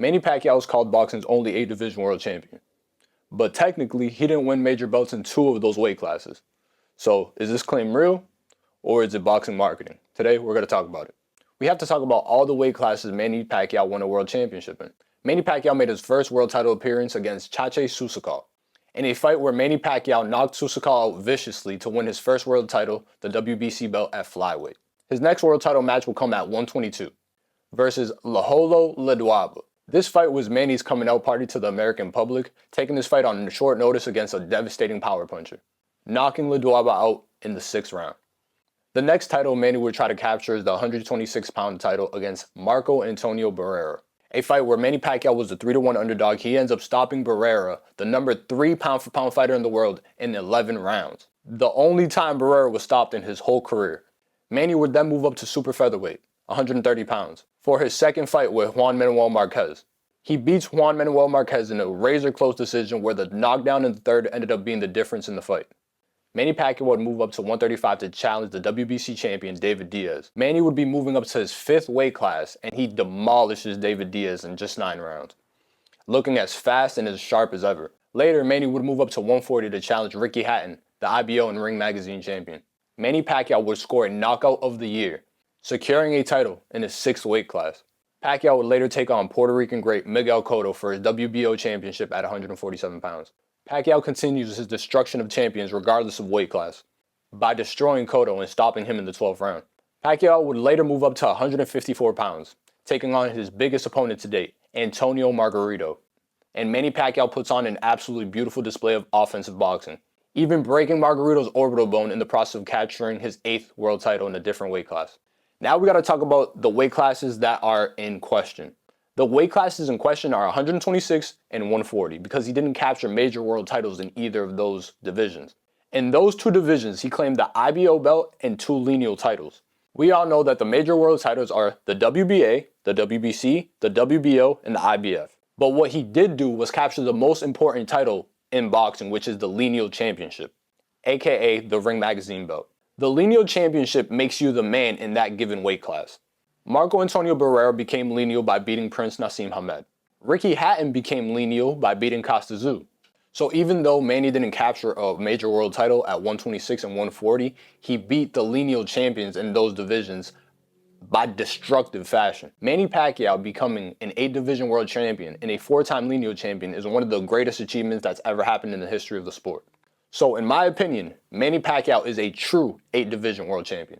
Manny Pacquiao is called boxing's only 8-division world champion. But technically, he didn't win major belts in 2 of those weight classes. So, is this claim real, or is it boxing marketing? Today, we're going to talk about it. We have to talk about all the weight classes Manny Pacquiao won a world championship in. Manny Pacquiao made his first world title appearance against Chache Susukal, in a fight where Manny Pacquiao knocked Susukal out viciously to win his first world title, the WBC belt at flyweight. His next world title match will come at 122 versus Laholo Ledwaba. This fight was Manny's coming out party to the American public, taking this fight on short notice against a devastating power puncher, knocking Ledwaba out in the 6th round. The next title Manny would try to capture is the 126-pound title against Marco Antonio Barrera, a fight where Manny Pacquiao was the 3-1 underdog. He ends up stopping Barrera, the number 3 pound-for-pound fighter in the world, in 11 rounds. The only time Barrera was stopped in his whole career. Manny would then move up to super featherweight, 130 pounds, for his second fight with Juan Manuel Marquez. He beats Juan Manuel Marquez in a razor-close decision where the knockdown in the 3rd ended up being the difference in the fight. Manny Pacquiao would move up to 135 to challenge the WBC champion David Diaz. Manny would be moving up to his 5th weight class, and he demolishes David Diaz in just 9 rounds, looking as fast and as sharp as ever. Later, Manny would move up to 140 to challenge Ricky Hatton, the IBO and Ring Magazine champion. Manny Pacquiao would score a knockout of the year, securing a title in his 6th weight class. Pacquiao would later take on Puerto Rican great Miguel Cotto for his WBO championship at 147 pounds. Pacquiao continues his destruction of champions regardless of weight class, by destroying Cotto and stopping him in the 12th round. Pacquiao would later move up to 154 pounds, taking on his biggest opponent to date, Antonio Margarito. And Manny Pacquiao puts on an absolutely beautiful display of offensive boxing, even breaking Margarito's orbital bone in the process of capturing his 8th world title in a different weight class. Now we got to talk about the weight classes that are in question. The weight classes in question are 126 and 140 because he didn't capture major world titles in either of those divisions. In those 2 divisions, he claimed the IBO belt and 2 lineal titles. We all know that the major world titles are the WBA, the WBC, the WBO, and the IBF. But what he did do was capture the most important title in boxing, which is the lineal championship, aka the Ring Magazine belt. The lineal championship makes you the man in that given weight class. Marco Antonio Barrera became lineal by beating Prince Nassim Hamed. Ricky Hatton became lineal by beating Costa Tszyu. So even though Manny didn't capture a major world title at 126 and 140, he beat the lineal champions in those divisions by destructive fashion. Manny Pacquiao becoming an 8-division world champion and a 4-time lineal champion is one of the greatest achievements that's ever happened in the history of the sport. So in my opinion, Manny Pacquiao is a true 8-division world champion.